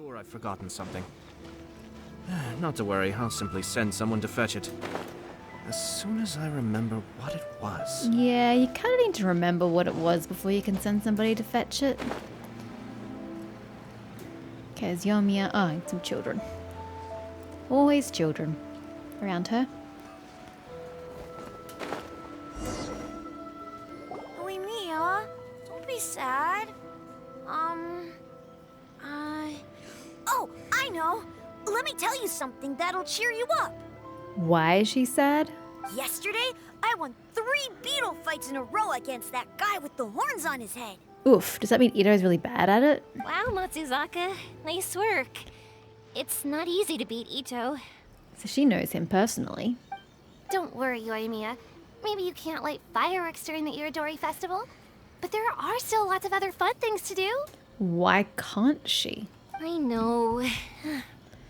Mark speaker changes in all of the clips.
Speaker 1: sure I've forgotten something. Not to worry, I'll simply send someone to fetch it. As soon as I remember what it was.
Speaker 2: Yeah, you kind of need to remember what it was before you can send somebody to fetch it. Okay, is Yomiya? Oh, and some children. Always children around her.
Speaker 3: Mia, don't be sad. Oh, I know. Let me tell you something that'll cheer you up.
Speaker 2: Why is she sad?
Speaker 3: Yesterday, I won 3 beetle fights in a row against that guy with the horns on his head.
Speaker 2: Oof, does that mean Ito's really bad at it?
Speaker 4: Wow, Matsuzaka. Nice work. It's not easy to beat Ito.
Speaker 2: So she knows him personally.
Speaker 4: Don't worry, Yoimiya. Maybe you can't light fireworks during the Iridori Festival, but there are still lots of other fun things to do.
Speaker 2: Why can't she?
Speaker 4: I know.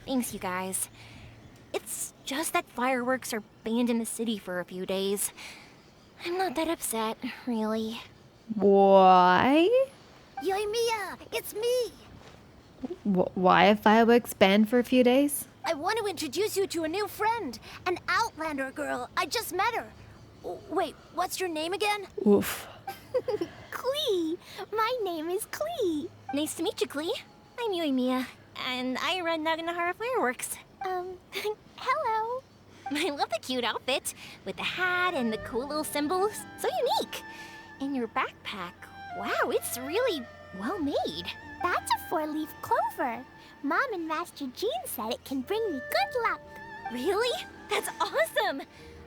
Speaker 4: Thanks, you guys. It's just that fireworks are banned in the city for a few days. I'm not that upset, really.
Speaker 2: Why?
Speaker 3: Yoimiya, it's me.
Speaker 2: Why are fireworks banned for a few days?
Speaker 3: I want to introduce you to a new friend, an Outlander girl. I just met her. Wait, what's your name again?
Speaker 2: Oof.
Speaker 3: Klee. My name is Klee.
Speaker 4: Nice to meet you, Klee. I'm Yoimiya, and I run Naganahara Fireworks.
Speaker 3: Hello.
Speaker 4: I love the cute outfit, with the hat and the cool little symbols. So unique. And your backpack, wow, it's really well made.
Speaker 3: That's a 4-leaf clover. Mom and Master Jean said it can bring me good luck.
Speaker 4: Really? That's awesome!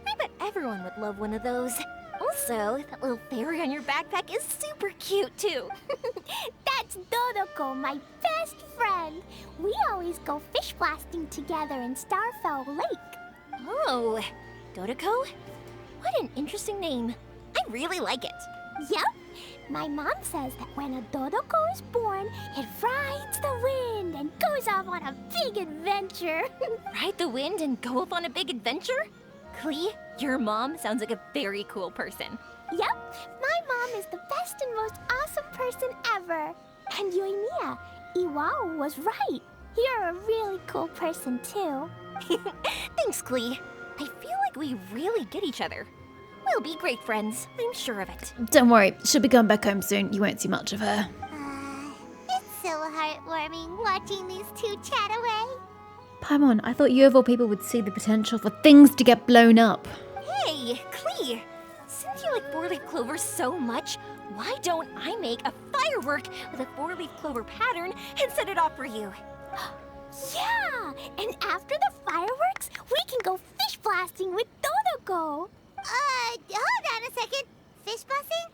Speaker 4: I bet everyone would love one of those. Also, that little fairy on your backpack is super cute, too.
Speaker 3: That's Dodoco, my best friend. We always go fish blasting together in Starfell Lake.
Speaker 4: Oh, Dodoco? What an interesting name. I really like it.
Speaker 3: Yep. My mom says that when a Dodoco is born, it rides the wind and goes off on a big adventure.
Speaker 4: Ride the wind and go off on a big adventure? Klee, your mom sounds like a very cool person.
Speaker 3: Yep. My mom is the best and most awesome person ever. And Yoimiya, Iwao was right. You're a really cool person, too.
Speaker 4: Thanks, Klee. I feel like we really get each other. We'll be great friends, I'm sure of it.
Speaker 2: Don't worry, she'll be going back home soon. You won't see much of her.
Speaker 3: It's so heartwarming watching these two chat away.
Speaker 2: Paimon, I thought you of all people would see the potential for things to get blown up.
Speaker 4: Hey, Klee! Since you like 4-leaf clover so much, why don't I make a firework with a 4-leaf clover pattern and set it off for you?
Speaker 3: Yeah! And after the fireworks, we can go fish blasting with Dodoco. Hold on a second. Fish blasting?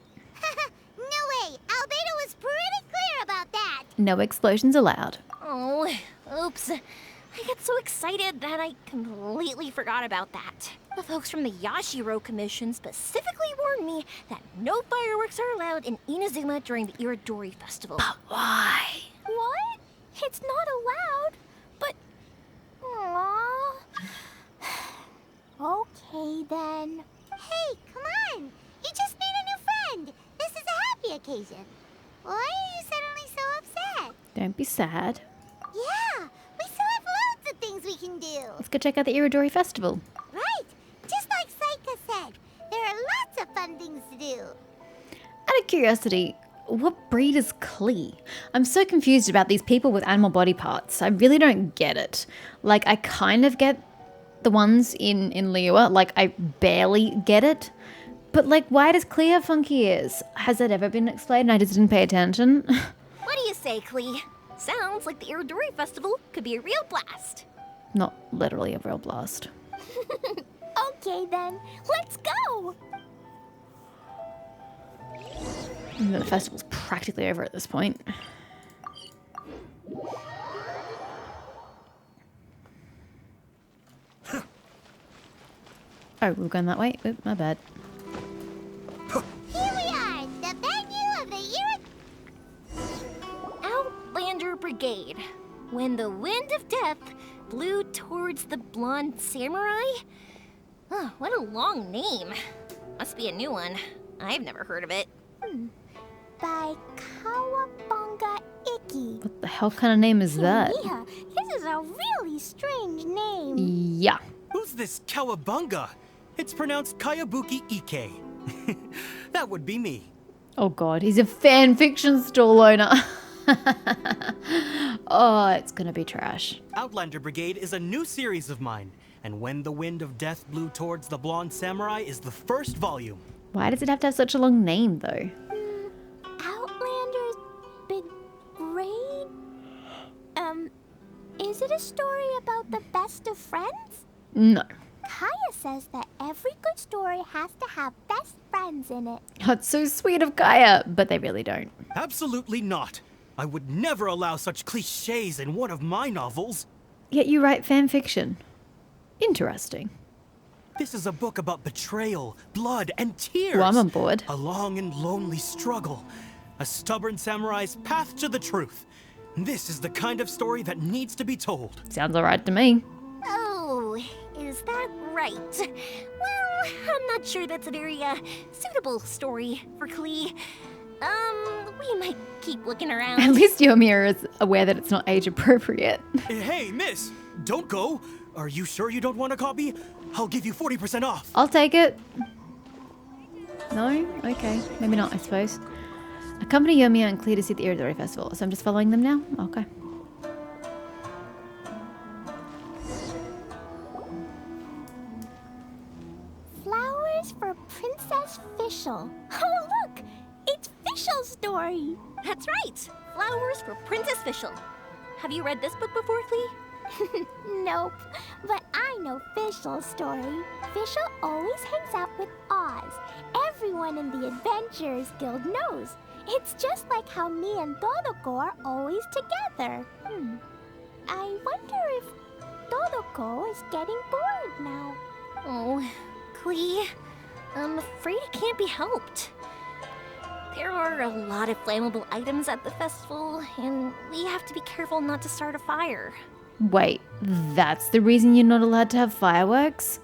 Speaker 3: No way. Albedo was pretty clear about that.
Speaker 2: No explosions allowed.
Speaker 4: Oh, oops. I get so excited that I completely forgot about that. The folks from the Yashiro Commission specifically warned me that no fireworks are allowed in Inazuma during the Iridori Festival.
Speaker 2: But why?
Speaker 3: What? It's not allowed. But... Aww. Okay, then. Hey, come on. You just made a new friend. This is a happy occasion. Why are you suddenly so upset?
Speaker 2: Don't be sad.
Speaker 3: Yeah, we still have loads of things we can do.
Speaker 2: Let's go check out the Iridori Festival.
Speaker 3: Right. Just like Saika said, there are lots of fun things to do.
Speaker 2: Out of curiosity, what breed is Klee? I'm so confused about these people with animal body parts. I really don't get it. Like, I kind of get the ones in Liua. Like, I barely get it. But, like, why does Klee have funky ears? Has that ever been explained? I just didn't pay attention.
Speaker 4: What do you say, Klee? Sounds like the Iridori Festival could be a real blast.
Speaker 2: Not literally a real blast.
Speaker 3: Okay, then. Let's go.
Speaker 2: The festival's practically over at this point. Oh, we're going that way? Oop, my bad.
Speaker 3: Here we are, the venue of the
Speaker 4: Outlander Brigade. When the wind of death blew towards the blonde samurai? Oh, what a long name. Must be a new one. I've never heard of it.
Speaker 3: By Kawabonga Kaibuki.
Speaker 2: What the hell kind of name is that?
Speaker 3: Yeah, this is a really strange name.
Speaker 2: Yeah.
Speaker 5: Who's this Kawabunga? It's pronounced Kayabuki Ike. That would be me.
Speaker 2: Oh god, he's a fan fiction stall owner. Oh, it's gonna be trash.
Speaker 5: Outlander Brigade is a new series of mine, and When the Wind of Death Blew Towards the Blonde Samurai is the first volume.
Speaker 2: Why does it have to have such a long name though?
Speaker 3: Outlander's Brigade? Is it a story about the best of friends?
Speaker 2: No.
Speaker 3: Kaya says that every good story has to have best friends in it.
Speaker 2: That's so sweet of Kaya, but they really don't.
Speaker 5: Absolutely not. I would never allow such cliches in one of my novels.
Speaker 2: Yet you write fan fiction. Interesting.
Speaker 5: This is a book about betrayal, blood, and tears.
Speaker 2: Well, I'm on board.
Speaker 5: A long and lonely struggle. A stubborn samurai's path to the truth. This is the kind of story that needs to be told.
Speaker 2: Sounds alright to me.
Speaker 4: Oh, is that right? Well, I'm not sure that's a very suitable story for Klee. We might keep looking around.
Speaker 2: At least Yomiya is aware that it's not age appropriate.
Speaker 5: Hey, miss, don't go. Are you sure you don't want a copy? I'll give you 40% off.
Speaker 2: I'll take it. No? Okay. Maybe not, I suppose. Accompany Yomiya and Klee to see the Iridori Festival. So I'm just following them now? Okay.
Speaker 3: Flowers for Princess Fischl. Oh, look! It's Fischl's story.
Speaker 4: That's right. Flowers for Princess Fischl. Have you read this book before, Klee?
Speaker 3: Nope, but I know Fischl's story. Fischl always hangs out with Oz. Everyone in the Adventurers Guild knows. It's just like how me and Dodoco are always together. I wonder if Dodoco is getting bored now.
Speaker 4: Oh, Klee, I'm afraid it can't be helped. There are a lot of flammable items at the festival, and we have to be careful not to start a fire.
Speaker 2: Wait, that's the reason you're not allowed to have fireworks?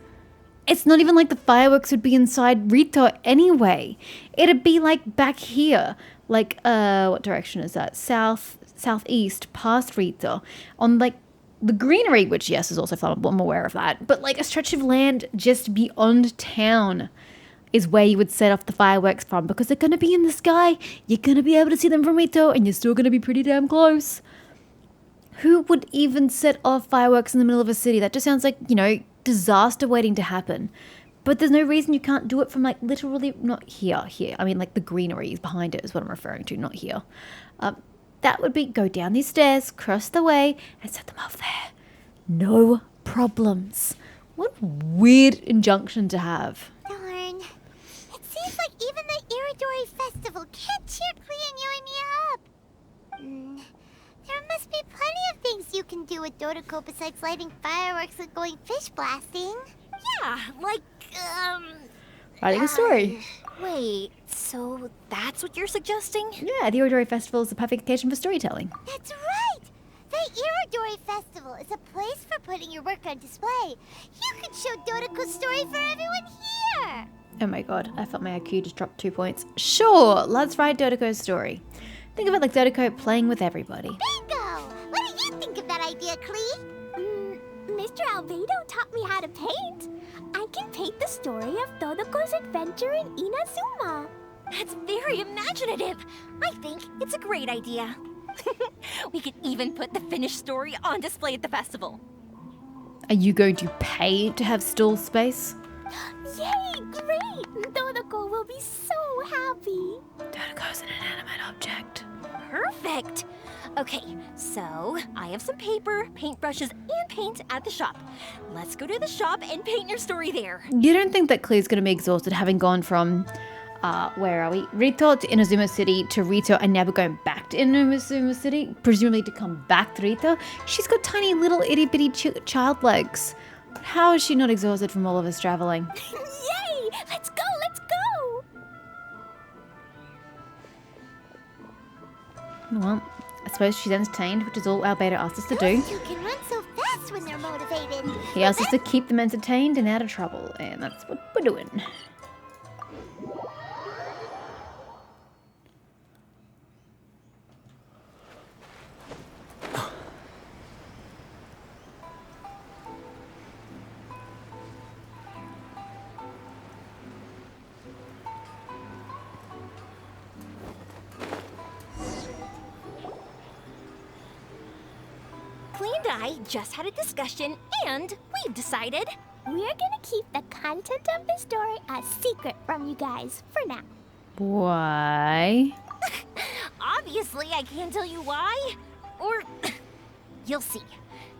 Speaker 2: It's not even like the fireworks would be inside Rito anyway. It'd be like back here. Like, what direction is that? Southeast, past Rito. On like the greenery, which yes is also flammable, I'm aware of that. But like a stretch of land just beyond town is where you would set off the fireworks from, because they're gonna be in the sky. You're gonna be able to see them from Rito, and you're still gonna be pretty damn close. Who would even set off fireworks in the middle of a city? That just sounds like, you know, disaster waiting to happen. But there's no reason you can't do it from like literally not here. I mean like the greenery behind it is what I'm referring to, not here. That would be go down these stairs, cross the way, and set them off there. No problems. What a weird injunction to have.
Speaker 3: Darn. It seems like even the Iridori Festival can't cheer Klee and Yoimiya up. There must be plenty of things you can do with Dodoco besides lighting fireworks and going fish blasting.
Speaker 4: Yeah, like,
Speaker 2: Writing a story.
Speaker 4: Wait, so that's what you're suggesting?
Speaker 2: Yeah, the Iridori Festival is the perfect occasion for storytelling.
Speaker 3: That's right! The Iridori Festival is a place for putting your work on display. You could show Dodoco's story for everyone here!
Speaker 2: Oh my god, I felt my IQ just dropped 2 points. Sure, let's write Dodoco's story. Think of it like Dodoco playing with everybody.
Speaker 3: Bingo! What do you think of that idea, Klee? Mr. Albedo taught me how to paint. I can paint the story of Dodoco's adventure in Inazuma.
Speaker 4: That's very imaginative. I think it's a great idea. We could even put the finished story on display at the festival.
Speaker 2: Are you going to pay to have stall space?
Speaker 3: Yay, great! Dodoco will be so happy.
Speaker 2: Dodoco's an inanimate object.
Speaker 4: Perfect. Okay, so I have some paper, paintbrushes, and paint at the shop. Let's go to the shop and paint your story there.
Speaker 2: You don't think that Klee's going to be exhausted having gone from, where are we? Rito to Inazuma City to Rito and never going back to Inazuma City, presumably to come back to Rito? She's got tiny little itty bitty child legs. How is she not exhausted from all of us traveling?
Speaker 3: Yay! Let's go, let's go!
Speaker 2: Well, I suppose she's entertained, which is all Albedo asked us to do.
Speaker 3: Those two can run so fast when they're motivated.
Speaker 2: He asked us to keep them entertained and out of trouble, and that's what we're doing.
Speaker 4: Klee and I just had a discussion, and we've decided.
Speaker 3: We're gonna keep the content of the story a secret from you guys for now.
Speaker 2: Why?
Speaker 4: Obviously, I can't tell you why. Or you'll see.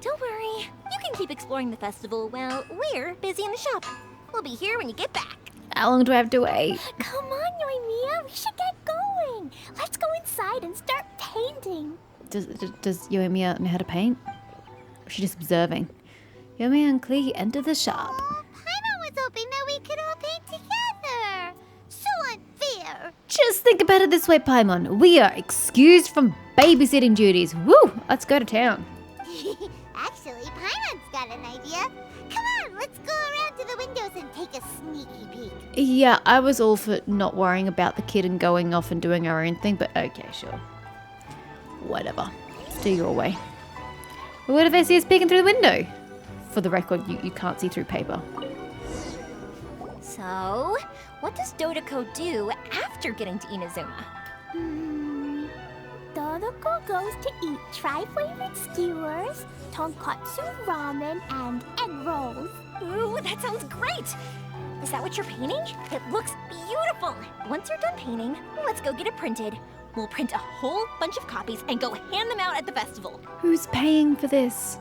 Speaker 4: Don't worry, you can keep exploring the festival while we're busy in the shop. We'll be here when you get back.
Speaker 2: How long do I have to wait?
Speaker 3: Come on, Yoimiya, we should get going. Let's go inside and start painting.
Speaker 2: Does Yoimiya know how to paint? Or is she just observing? Yoimiya and Klee enter the shop.
Speaker 3: Oh, Paimon was hoping that we could all paint together. So unfair.
Speaker 2: Just think about it this way, Paimon. We are excused from babysitting duties. Woo! Let's go to town.
Speaker 3: Actually, Paimon's got an idea. Come on, let's go around to the windows and take a sneaky peek.
Speaker 2: Yeah, I was all for not worrying about the kid and going off and doing our own thing, but okay, sure. Whatever. Do your way. What if they see us peeking through the window? For the record, you can't see through paper.
Speaker 4: So, what does Dodoco do after getting to Inazuma?
Speaker 3: Dodoco goes to eat tri-flavored skewers, tonkatsu ramen, and egg rolls.
Speaker 4: Ooh, that sounds great! Is that what you're painting? It looks beautiful! Once you're done painting, let's go get it printed. We'll print a whole bunch of copies and go hand them out at the festival.
Speaker 2: Who's paying for this?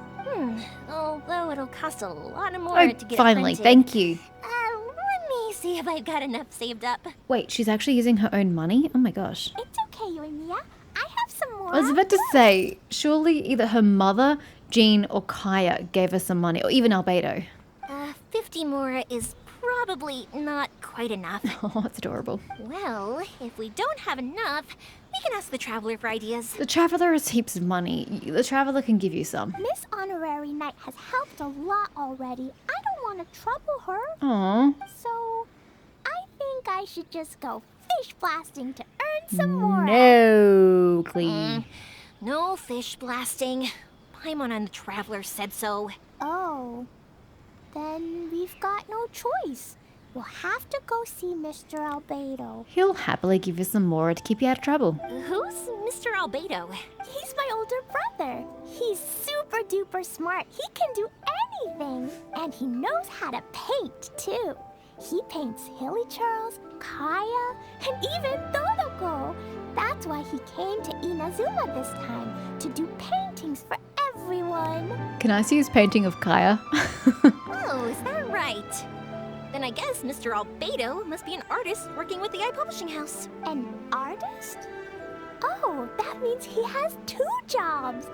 Speaker 4: Although it'll cost a lot more
Speaker 2: Oh,
Speaker 4: to get
Speaker 2: finally,
Speaker 4: it printed.
Speaker 2: thank you.
Speaker 4: Let me see if I've got enough saved up.
Speaker 2: Wait, she's actually using her own money? Oh my gosh.
Speaker 3: It's okay, Yoimiya. I have some more.
Speaker 2: I was about to say, surely either her mother, Jean, or Kaya gave her some money, or even Albedo.
Speaker 4: 50 more is probably not quite enough.
Speaker 2: Oh, that's adorable.
Speaker 4: Well, if we don't have enough, we can ask the Traveler for ideas.
Speaker 2: The Traveler has heaps of money. The Traveler can give you some.
Speaker 3: Miss Honorary Knight has helped a lot already. I don't want to trouble her.
Speaker 2: Aw.
Speaker 3: So, I think I should just go fish blasting to earn some more.
Speaker 2: No, Klee.
Speaker 4: No fish blasting. Paimon and the Traveler said so.
Speaker 3: Oh, then we've got no choice. We'll have to go see Mr. Albedo.
Speaker 2: He'll happily give you some more to keep you out of trouble.
Speaker 4: Who's Mr. Albedo?
Speaker 3: He's my older brother. He's super duper smart. He can do anything. And he knows how to paint, too. He paints Hilly Charles, Kaya, and even Dodoco. That's why he came to Inazuma this time, to do paintings for everyone.
Speaker 2: Can I see his painting of Kaya?
Speaker 4: Oh, is that right? Then I guess Mr. Albedo must be an artist working with the Yae Publishing House.
Speaker 3: An artist? Oh, that means he has 2 jobs.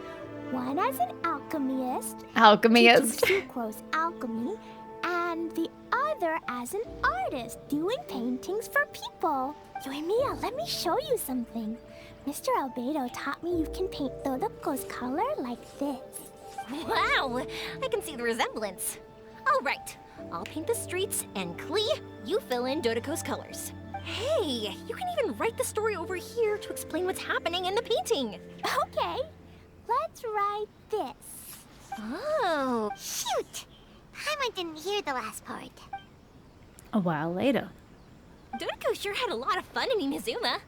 Speaker 3: One as an alchemist,
Speaker 2: Alchemist.
Speaker 3: teaching sucrose alchemy, and the other as an artist, doing paintings for people. Yoimiya, let me show you something. Mr. Albedo taught me you can paint Dodoco's color like this.
Speaker 4: Wow, I can see the resemblance. All right, I'll paint the streets, and Klee, you fill in Dodoco's colors. Hey, you can even write the story over here to explain what's happening in the painting.
Speaker 3: Okay, let's write this.
Speaker 4: Oh.
Speaker 3: Shoot! Paimon didn't hear the last part.
Speaker 2: A while later.
Speaker 4: Dodoco sure had a lot of fun in Inazuma.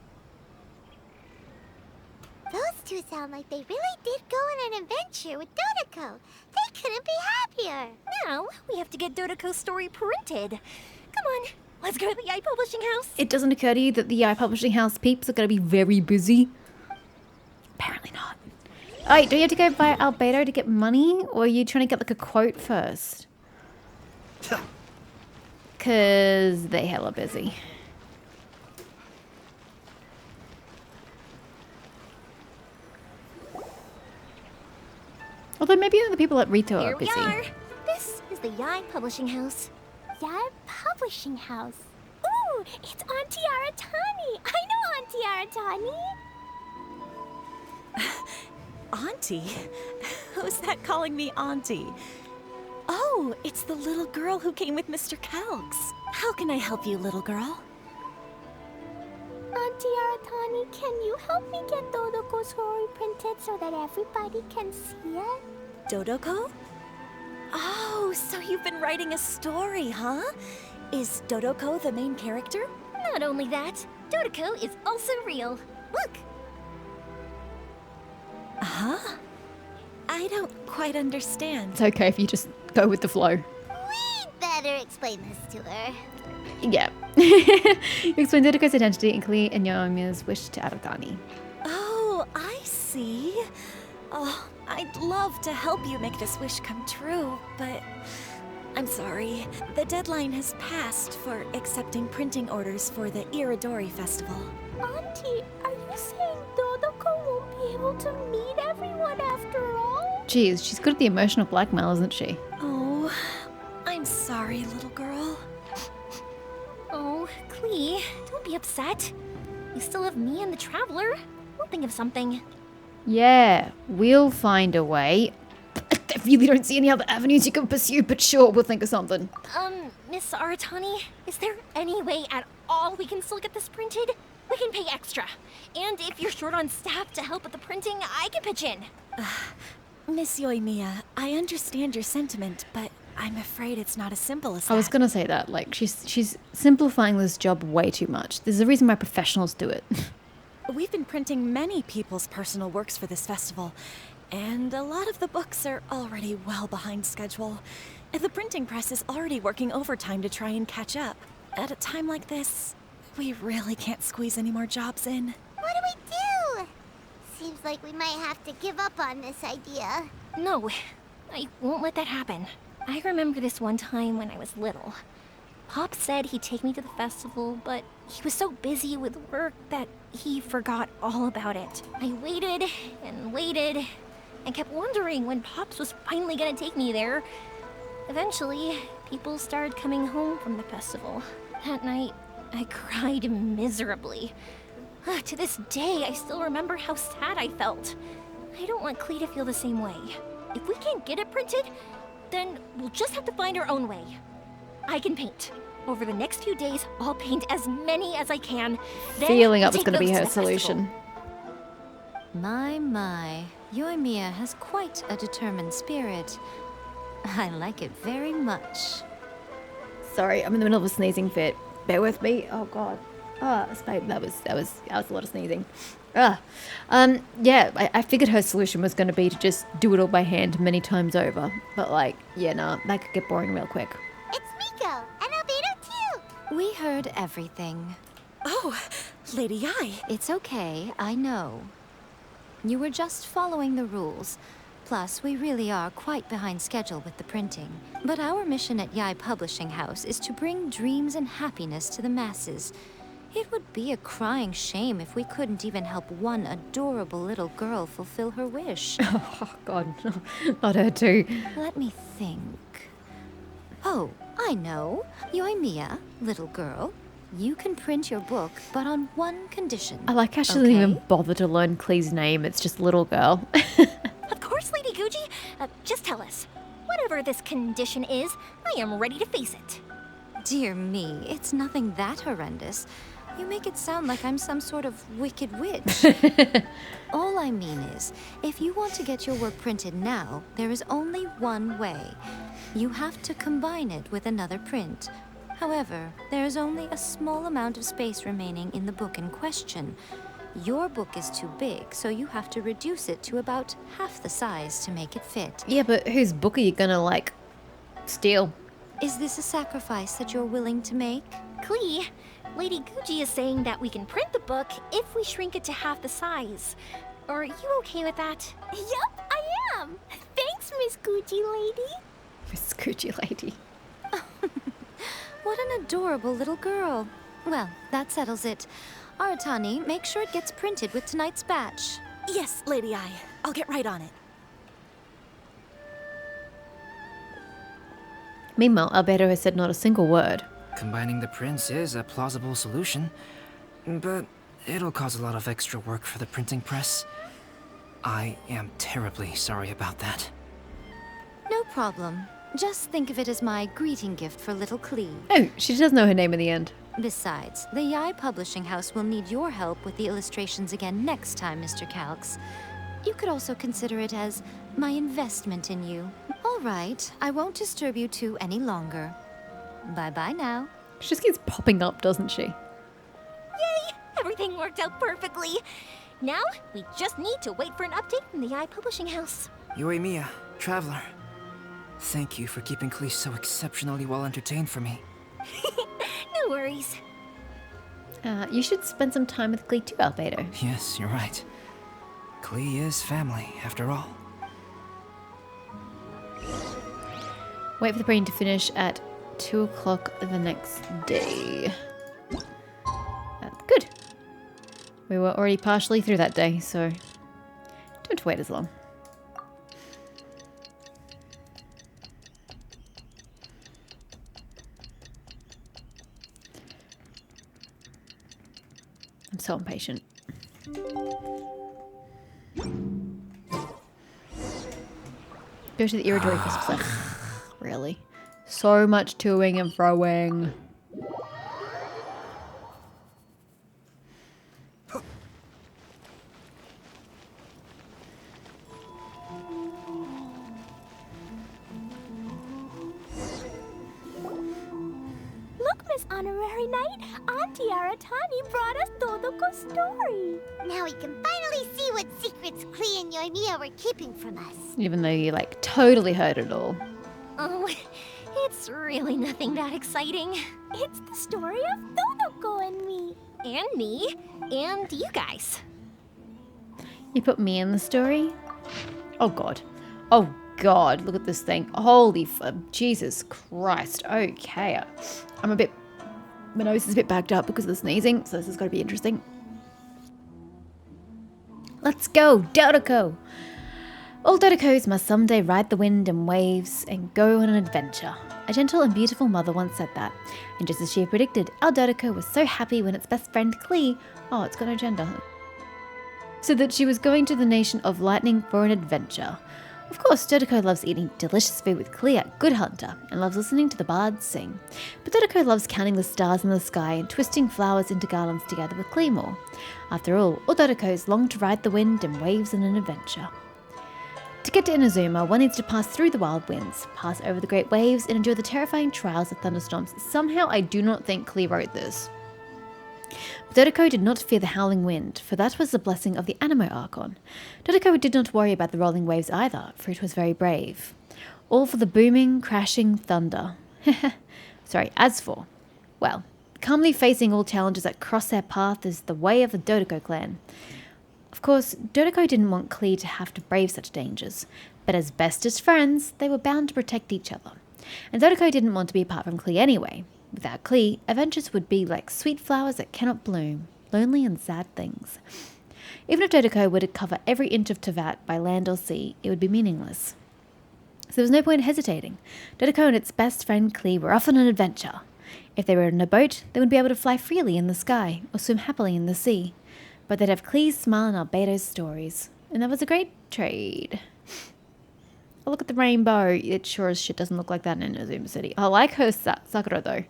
Speaker 3: Those 2 sound like they really did go on an adventure with Dodoco. They couldn't be happier.
Speaker 4: Now, we have to get Dodoco's story printed. Come on, let's go to the Yae Publishing House.
Speaker 2: It doesn't occur to you that the Yae Publishing House peeps are going to be very busy? Apparently not. Oh, wait, do you have to go via Albedo to get money? Or are you trying to get like a quote first? Because they hella busy. Although maybe the people at Rito
Speaker 4: Here
Speaker 2: are
Speaker 4: we
Speaker 2: busy.
Speaker 4: are. This is the Yae Publishing House.
Speaker 3: Yae Publishing House. Ooh, it's Auntie Aratani. I know Auntie Aratani.
Speaker 6: Auntie? Who's that calling me Auntie? Oh, it's the little girl who came with Mr. Calx. How can I help you, little girl?
Speaker 3: Auntie Aratani, can you help me get Dodoco's story printed so that everybody can see it?
Speaker 6: Dodoco? Oh, so you've been writing a story, huh? Is Dodoco the main character?
Speaker 4: Not only that, Dodoco is also real. Look.
Speaker 6: Huh? I I don't quite understand.
Speaker 2: It's okay if you just go with the flow.
Speaker 3: We'd better explain this to her.
Speaker 2: Yeah. You explain Dodoco's identity and Klee and Yoimiya's wish to Aratani.
Speaker 6: Oh, I see. Oh, I'd love to help you make this wish come true, but I'm sorry. The deadline has passed for accepting printing orders for the Iridori Festival.
Speaker 3: Auntie, are you saying Dodoco won't be able to meet everyone after all?
Speaker 2: Jeez, she's good at the emotional blackmail, isn't she?
Speaker 6: Oh, I'm sorry, little girl.
Speaker 4: Oh, Klee, don't be upset. You still have me and the Traveler. We'll think of something.
Speaker 2: Yeah, we'll find a way. I really don't see any other avenues you can pursue, but sure, we'll think of something.
Speaker 4: Miss Aratani, is there any way at all we can still get this printed? We can pay extra. And if you're short on staff to help with the printing, I can pitch in.
Speaker 6: Miss Yoimiya, I understand your sentiment, but I'm afraid it's not as simple as that.
Speaker 2: I was gonna say that, like, she's simplifying this job way too much. There's a reason why professionals do it.
Speaker 6: We've been printing many people's personal works for this festival, and a lot of the books are already well behind schedule. The printing press is already working overtime to try and catch up. At a time like this, we really can't squeeze any more jobs in.
Speaker 3: What do we do? Seems like we might have to give up on this idea.
Speaker 4: No, I won't let that happen. I remember this one time when I was little. Pop said he'd take me to the festival, but he was so busy with work that he forgot all about it. I waited and kept wondering when Pops was finally gonna take me there. Eventually, people started coming home from the festival. That night, I cried miserably. To this day, I still remember how sad I felt. I don't want Klee to feel the same way. If we can't get it printed, then we'll just have to find our own way. I can paint. Over the next few days, I'll paint as many as I can. Then
Speaker 2: Feeling
Speaker 4: we'll
Speaker 2: up was
Speaker 4: take
Speaker 2: gonna be
Speaker 4: those to
Speaker 2: her
Speaker 4: the festival.
Speaker 2: solution.
Speaker 7: My. Yoimiya has quite a determined spirit. I like it very much.
Speaker 2: Sorry, I'm in the middle of a sneezing fit. Bear with me. Oh god. That was a lot of sneezing. Yeah, I figured her solution was going to be to just do it all by hand many times over. But like, yeah, nah, that could get boring real quick.
Speaker 3: It's Miko, and Albedo too.
Speaker 7: We heard everything.
Speaker 6: Oh, Lady Yae.
Speaker 7: It's okay, I know. You were just following the rules. Plus, we really are quite behind schedule with the printing. But our mission at Yae Publishing House is to bring dreams and happiness to the masses. It would be a crying shame if we couldn't even help one adorable little girl fulfill her wish.
Speaker 2: Oh god, not her too.
Speaker 7: Let me think. Oh, I know. Yoimiya, little girl. You can print your book, but on one condition.
Speaker 2: I like how she doesn't
Speaker 7: Okay?
Speaker 2: even bother to learn Klee's name. It's just little girl.
Speaker 4: Of course, Lady Guji. Just tell us. Whatever this condition is, I am ready to face it.
Speaker 7: Dear me, it's nothing that horrendous. You make it sound like I'm some sort of wicked witch. All I mean is, if you want to get your work printed now, there is only one way. You have to combine it with another print. However, there is only a small amount of space remaining in the book in question. Your book is too big, so you have to reduce it to about half the size to make it fit.
Speaker 2: Yeah, but whose book are you gonna, like, steal?
Speaker 7: Is this a sacrifice that you're willing to make?
Speaker 4: Klee, Lady Guji is saying that we can print the book if we shrink it to half the size. Are you okay with that?
Speaker 3: Yup, I am. Thanks, Miss Gucci Lady.
Speaker 2: Miss Gucci lady.
Speaker 7: What an adorable little girl. Well, that settles it. Aratani, make sure it gets printed with tonight's batch.
Speaker 6: Yes, Lady Yae. I'll get right on it.
Speaker 2: Meanwhile, Albedo has said not a single word.
Speaker 1: Combining the prints is a plausible solution, but it'll cause a lot of extra work for the printing press. I am terribly sorry about that.
Speaker 7: No problem. Just think of it as my greeting gift for little Klee.
Speaker 2: Oh, she does know her name in the end.
Speaker 7: Besides, the Yae Publishing House will need your help with the illustrations again next time, Mr. Calx. You could also consider it as my investment in you. All right, I won't disturb you two any longer. Bye-bye now.
Speaker 2: She just keeps popping up, doesn't she?
Speaker 4: Yay! Everything worked out perfectly. Now, we just need to wait for an update from the Yae Publishing House.
Speaker 1: Yae Traveler. Thank you for keeping Klee so exceptionally well entertained for me.
Speaker 4: No worries.
Speaker 2: You should spend some time with Klee too, Albedo.
Speaker 1: Yes, you're right. Klee is family, after all.
Speaker 2: Wait for the brain to finish at 2 o'clock the next day. Good. We were already partially through that day, so don't have to wait as long. I'm so impatient. Go to the Iridori Festival. Really? So much toing and froing.
Speaker 3: Look, Miss Honorary Knight, Auntie Aratani brought us Dodoco's story. Now we can finally see what secrets Klee and Yae were keeping from us.
Speaker 2: Even though you like totally heard it all.
Speaker 4: Oh, it's really nothing that exciting.
Speaker 3: It's the story of Dodoco and me.
Speaker 4: And me. And you guys.
Speaker 2: You put me in the story? Oh god. Oh god, look at this thing. Holy Jesus Christ. Okay. I'm a bit... My nose is a bit backed up because of the sneezing, so this is going to be interesting. Let's go, Dodoco! All Dodocos must someday ride the wind and waves and go on an adventure. A gentle and beautiful mother once said that, and just as she had predicted, our Dodoco was so happy when its best friend Klee, oh, it's got no gender, so that she was going to the nation of lightning for an adventure. Of course, Dodoco loves eating delicious food with Klee at Good Hunter, and loves listening to the bards sing. But Dodoco loves counting the stars in the sky and twisting flowers into garlands together with Klee more. After all Dodocos long to ride the wind and waves in an adventure. To get to Inazuma, one needs to pass through the wild winds, pass over the great waves, and endure the terrifying trials of thunderstorms. Somehow I do not think Klee wrote this. But Dodoco did not fear the howling wind, for that was the blessing of the Anemo Archon. Dodoco did not worry about the rolling waves either, for it was very brave. All for the booming, crashing thunder. Sorry, as for, well, calmly facing all challenges that cross their path is the way of the Dodoco clan. Of course, Dodoco didn't want Klee to have to brave such dangers, but as bestest friends, they were bound to protect each other. And Dodoco didn't want to be apart from Klee anyway. Without Klee, adventures would be like sweet flowers that cannot bloom, lonely and sad things. Even if Dodoco were to cover every inch of Teyvat by land or sea, it would be meaningless. So there was no point in hesitating. Dodoco and its best friend Klee were off on an adventure. If they were in a boat, they would be able to fly freely in the sky, or swim happily in the sea. But they'd have Klee's smile and Albedo's stories. And that was a great trade. Oh, look at the rainbow. It sure as shit doesn't look like that in Inazuma City. I like her Sakura though.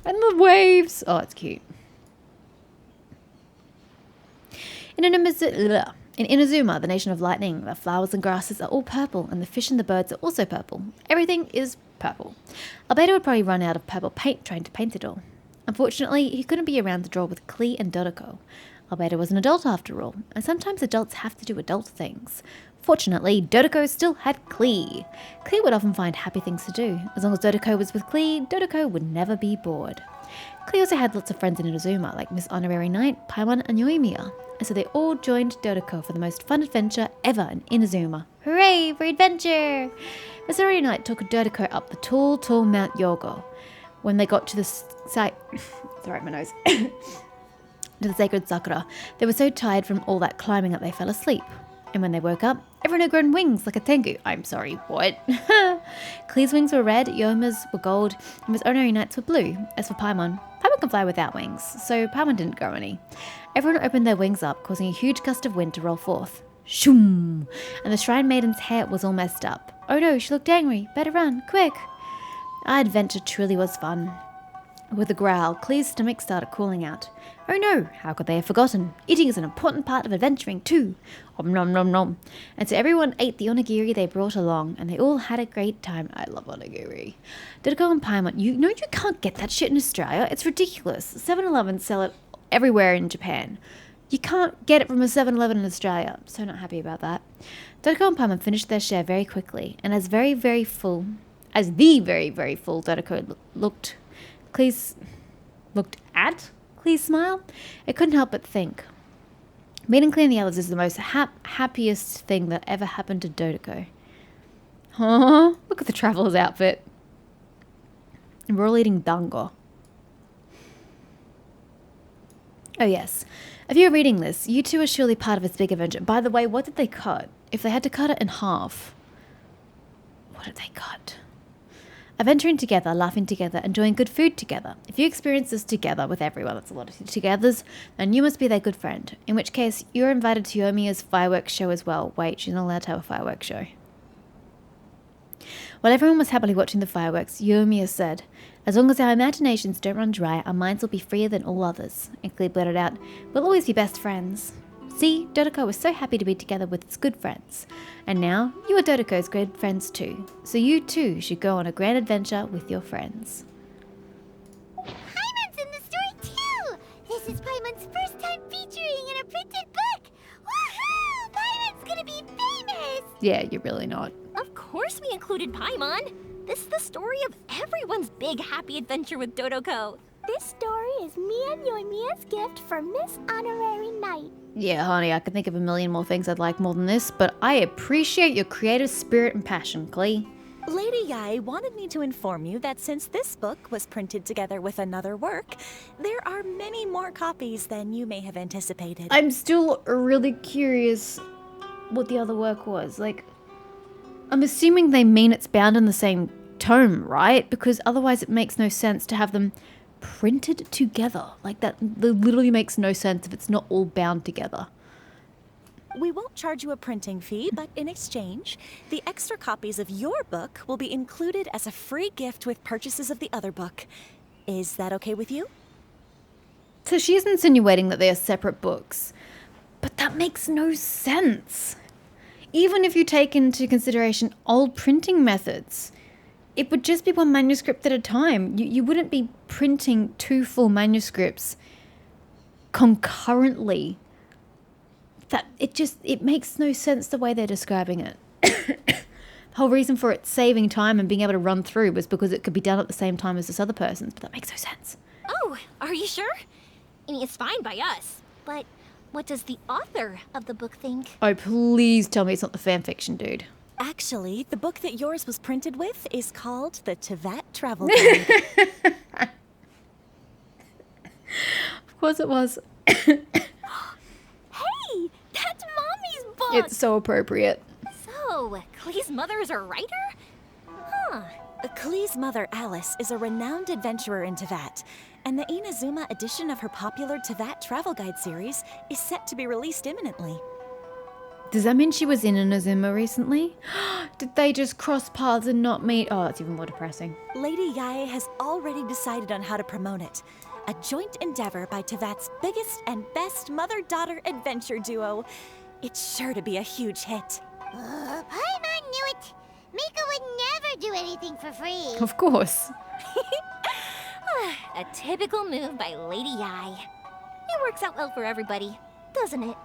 Speaker 2: And the waves. Oh, it's cute. In Inazuma, the nation of lightning, the flowers and grasses are all purple, and the fish and the birds are also purple. Everything is purple. Albedo would probably run out of purple paint trying to paint it all. Unfortunately, he couldn't be around to draw with Klee and Dodoco. Albedo was an adult after all, and sometimes adults have to do adult things. Fortunately, Dodoco still had Klee. Klee would often find happy things to do. As long as Dodoco was with Klee, Dodoco would never be bored. Klee also had lots of friends in Inazuma, like Miss Honorary Knight, Paimon, and Yoimiya, and so they all joined Dodoco for the most fun adventure ever in Inazuma. Hooray for adventure! Miss Honorary Knight took Dodoco up the tall, tall Mount Yogo. When they got to the site... Sorry, my nose. To the sacred Sakura, they were so tired from all that climbing that they fell asleep. And when they woke up, everyone had grown wings like a tengu. I'm sorry, what? Klee's wings were red, Yoimiya's were gold, and Miss Honorary Knight's were blue. As for Paimon can fly without wings, so Paimon didn't grow any. Everyone opened their wings up, causing a huge gust of wind to roll forth. Shoom! And the Shrine Maiden's hair was all messed up. Oh no, she looked angry. Better run, quick! Our adventure truly was fun. With a growl, Klee's stomach started cooling out. Oh no, how could they have forgotten? Eating is an important part of adventuring too. Om nom nom nom. And so everyone ate the onigiri they brought along, and they all had a great time. I love onigiri. Dodoco and Paimon, you know you can't get that shit in Australia. It's ridiculous. 7-Eleven sell it everywhere in Japan. You can't get it from a 7-Eleven in Australia. So not happy about that. Dodoco and Paimon finished their share very quickly, and as the very, very full Dodoco looked at Klee's smile, it couldn't help but think. Meeting Klee and the others is the most happiest thing that ever happened to Dodoco. Oh, look at the traveler's outfit. And we're all eating dango. Oh yes. If you're reading this, you two are surely part of this big adventure. By the way, what did they cut? If they had to cut it in half, what did they cut? Adventuring together, laughing together, enjoying good food together. If you experience this together with everyone, that's a lot of togethers, then you must be their good friend. In which case, you're invited to Yomiya's fireworks show as well. Wait, she's not allowed to have a fireworks show. While everyone was happily watching the fireworks, Yomiya said, "As long as our imaginations don't run dry, our minds will be freer than all others." And Klee blurted out, "We'll always be best friends." See, Dodoco was so happy to be together with its good friends. And now, you are Dodoco's good friends too. So you too should go on a grand adventure with your friends.
Speaker 3: Paimon's in the story too! This is Paimon's first time featuring in a printed book! Woohoo! Paimon's gonna be famous!
Speaker 2: Yeah, you're really not.
Speaker 4: Of course we included Paimon. This is the story of everyone's big happy adventure with Dodoco.
Speaker 3: This story is me and Yoimiya's gift for Miss Honorary Knight.
Speaker 2: Yeah, honey, I can think of a million more things I'd like more than this, but I appreciate your creative spirit and passion, Klee.
Speaker 6: Lady Yae wanted me to inform you that since this book was printed together with another work, there are many more copies than you may have anticipated.
Speaker 2: I'm still really curious what the other work was. Like, I'm assuming they mean it's bound in the same tome, right? Because otherwise it makes no sense to have them printed together. Like, that literally makes no sense if it's not all bound together.
Speaker 6: We won't charge you a printing fee, but in exchange, the extra copies of your book will be included as a free gift with purchases of the other book. Is that okay with you?
Speaker 2: So she's insinuating that they are separate books. But that makes no sense. Even if you take into consideration old printing methods, it would just be one manuscript at a time. You wouldn't be printing 2 full manuscripts concurrently. It makes no sense the way they're describing it. The whole reason for it saving time and being able to run through was because it could be done at the same time as this other person's, but that makes no sense.
Speaker 4: Oh, are you sure? I mean, it's fine by us, but what does the author of the book think?
Speaker 2: Oh, please tell me it's not the fanfiction dude.
Speaker 6: Actually, the book that yours was printed with is called the Teyvat Travel Guide.
Speaker 2: Of course it was.
Speaker 3: Hey! That's Mommy's book!
Speaker 2: It's so appropriate.
Speaker 4: So, Klee's mother is a writer? Huh.
Speaker 6: Klee's mother, Alice, is a renowned adventurer in Teyvat, and the Inazuma edition of her popular Teyvat Travel Guide series is set to be released imminently.
Speaker 2: Does that mean she was in Inazuma recently? Did they just cross paths and not meet? Oh, that's even more depressing.
Speaker 6: Lady Yae has already decided on how to promote it. A joint endeavor by Teyvat's biggest and best mother-daughter adventure duo. It's sure to be a huge hit.
Speaker 3: Paimon knew it! Miko would never do anything for free!
Speaker 2: Of course.
Speaker 4: A typical move by Lady Yae. It works out well for everybody, doesn't it?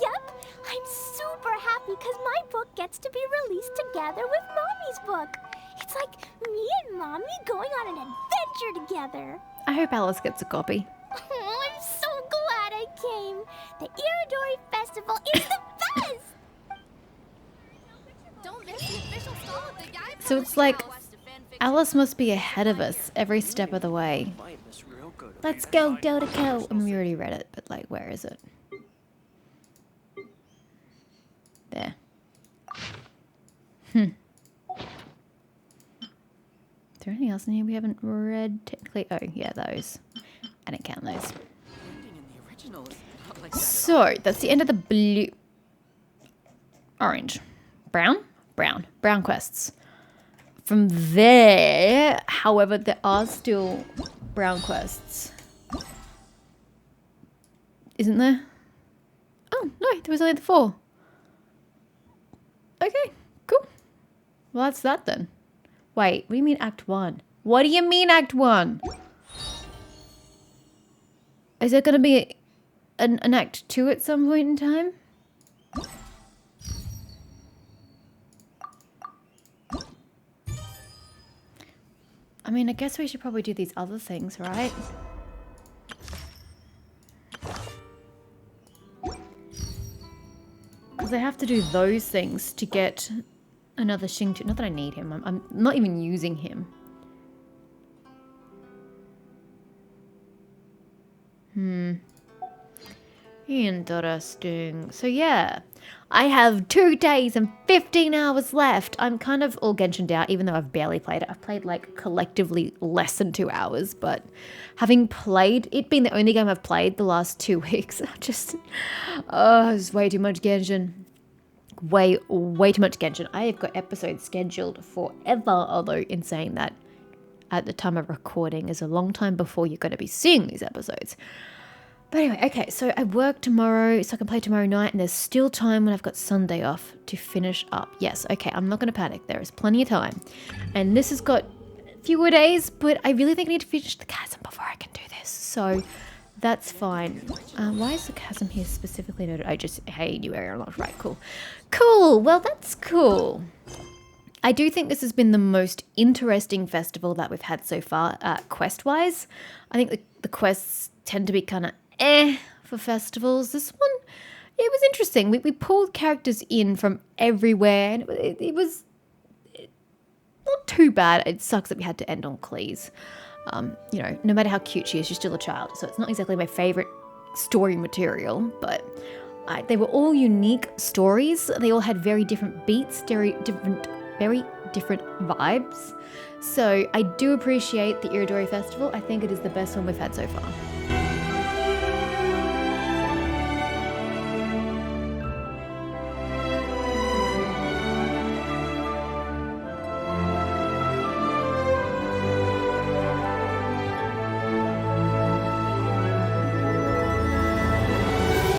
Speaker 3: Yep! I'm super happy because my book gets to be released together with Mommy's book! It's like me and Mommy going on an adventure together!
Speaker 2: I hope Alice gets a copy.
Speaker 3: Oh, I'm so glad I came! The Iridori Festival is the best!
Speaker 8: Don't miss the official stall of the Yae
Speaker 2: So it's like Alice must be ahead of us every step of the way. Let's go, Dodoco! I mean, we already read it, but like, where is it? There. Is there anything else in here we haven't read technically? Oh, yeah, those. I didn't count those. So, that's the end of the blue... Orange. Brown? Brown. Brown quests. From there, however, there are still brown quests. Isn't there? Oh, no, there was only the 4. Okay, cool. Well, that's that then. Wait, what do you mean Act 1? What do you mean Act 1? Is there going to be an act 2 at some point in time. I mean, I guess we should probably do these other things, right? Because I have to do those things to get another Xingqiu. Not that I need him. I'm not even using him. Interesting. So yeah, I have 2 days and 15 hours left. I'm kind of all Genshin'd out, even though I've barely played it. I've played like collectively less than 2 hours, but having played it, being the only game I've played the last 2 weeks, it's way too much Genshin. Way too much Genshin. I have got episodes scheduled forever, although in saying that, at the time of recording is a long time before you're going to be seeing these episodes. But anyway, okay, so I work tomorrow, so I can play tomorrow night, and there's still time when I've got Sunday off to finish up. Yes, okay, I'm not going to panic. There is plenty of time. And this has got fewer days, but I really think I need to finish the chasm before I can do this. So that's fine. Why is the chasm here specifically noted? Hey, new area unlocked. Right, cool. Cool, well, that's cool. I do think this has been the most interesting festival that we've had so far, quest-wise. I think the quests tend to be kind of for festivals. This one, it was interesting. We pulled characters in from everywhere, and it was not too bad. It sucks that we had to end on Klee's. You know, no matter how cute she is, she's still a child, so it's not exactly my favorite story material, but they were all unique stories. They all had very different beats, very different vibes. So I do appreciate the Iridori Festival. I think it is the best one we've had so far.